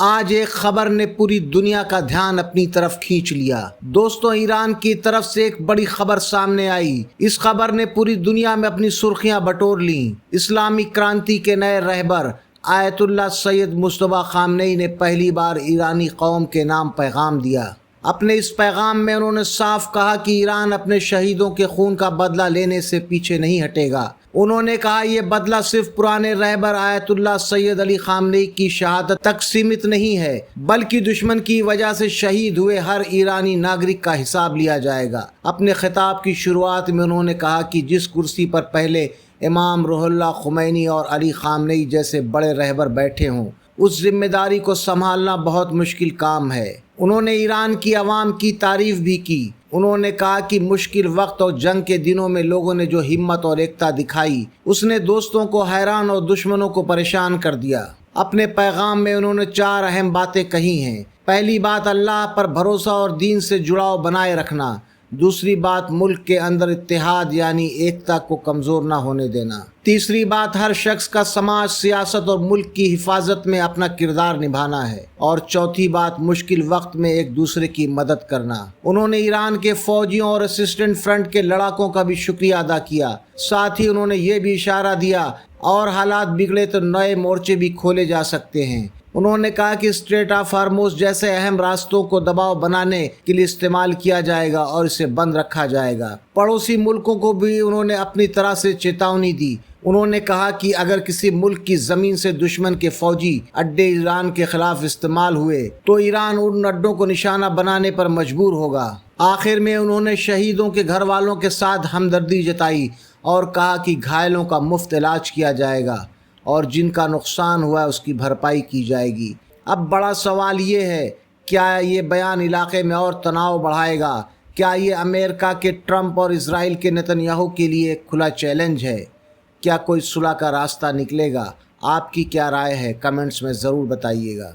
آج ایک خبر نے پوری دنیا کا دھیان اپنی طرف کھینچ لیا۔ دوستوں، ایران کی طرف سے ایک بڑی خبر سامنے آئی۔ اس خبر نے پوری دنیا میں اپنی سرخیاں بٹور لیں۔ اسلامی کرانتی کے نئے رہبر آیت اللہ سید مجتبیٰ خامنئی نے پہلی بار ایرانی قوم کے نام پیغام دیا۔ اپنے اس پیغام میں انہوں نے صاف کہا کہ ایران اپنے شہیدوں کے خون کا بدلہ لینے سے پیچھے نہیں ہٹے گا۔ انہوں نے کہا یہ بدلہ صرف پرانے رہبر آیت اللہ سید علی خامنئی کی شہادت تک سیمت نہیں ہے، بلکہ دشمن کی وجہ سے شہید ہوئے ہر ایرانی ناگرک کا حساب لیا جائے گا۔ اپنے خطاب کی شروعات میں انہوں نے کہا کہ جس کرسی پر پہلے امام روح اللہ خمینی اور علی خامنئی جیسے بڑے رہبر بیٹھے ہوں، اس ذمہ داری کو سنبھالنا بہت مشکل کام ہے۔ انہوں نے ایران کی عوام کی تعریف بھی کی۔ انہوں نے کہا کہ مشکل وقت اور جنگ کے دنوں میں لوگوں نے جو ہمت اور ایکتا دکھائی، اس نے دوستوں کو حیران اور دشمنوں کو پریشان کر دیا۔ اپنے پیغام میں انہوں نے 4 اہم باتیں کہی ہیں۔ پہلی بات، اللہ پر بھروسہ اور دین سے جڑاؤ بنائے رکھنا۔ دوسری بات، ملک کے اندر اتحاد یعنی ایکتا کو کمزور نہ ہونے دینا۔ تیسری بات، ہر شخص کا سماج، سیاست اور ملک کی حفاظت میں اپنا کردار نبھانا ہے۔ اور چوتھی بات، مشکل وقت میں ایک دوسرے کی مدد کرنا۔ انہوں نے ایران کے فوجیوں اور اسسٹنٹ فرنٹ کے لڑاکوں کا بھی شکریہ ادا کیا۔ ساتھ ہی انہوں نے یہ بھی اشارہ دیا اور حالات بگڑے تو نئے مورچے بھی کھولے جا سکتے ہیں۔ انہوں نے کہا کہ اسٹریٹ آف ہارموز جیسے اہم راستوں کو دباؤ بنانے کے لیے استعمال کیا جائے گا اور اسے بند رکھا جائے گا۔ پڑوسی ملکوں کو بھی انہوں نے اپنی طرح سے چیتونی دی۔ انہوں نے کہا کہ اگر کسی ملک کی زمین سے دشمن کے فوجی اڈے ایران کے خلاف استعمال ہوئے تو ایران ان اڈوں کو نشانہ بنانے پر مجبور ہوگا۔ آخر میں انہوں نے شہیدوں کے گھر والوں کے ساتھ ہمدردی جتائی اور کہا کہ گھائلوں کا مفت علاج کیا جائے گا اور جن کا نقصان ہوا ہے اس کی بھرپائی کی جائے گی۔ اب بڑا سوال یہ ہے، کیا یہ بیان علاقے میں اور تناؤ بڑھائے گا؟ کیا یہ امریکہ کے ٹرمپ اور اسرائیل کے نتن یاہو کے لیے ایک کھلا چیلنج ہے؟ کیا کوئی صلح کا راستہ نکلے گا؟ آپ کی کیا رائے ہے؟ کمنٹس میں ضرور بتائیے گا۔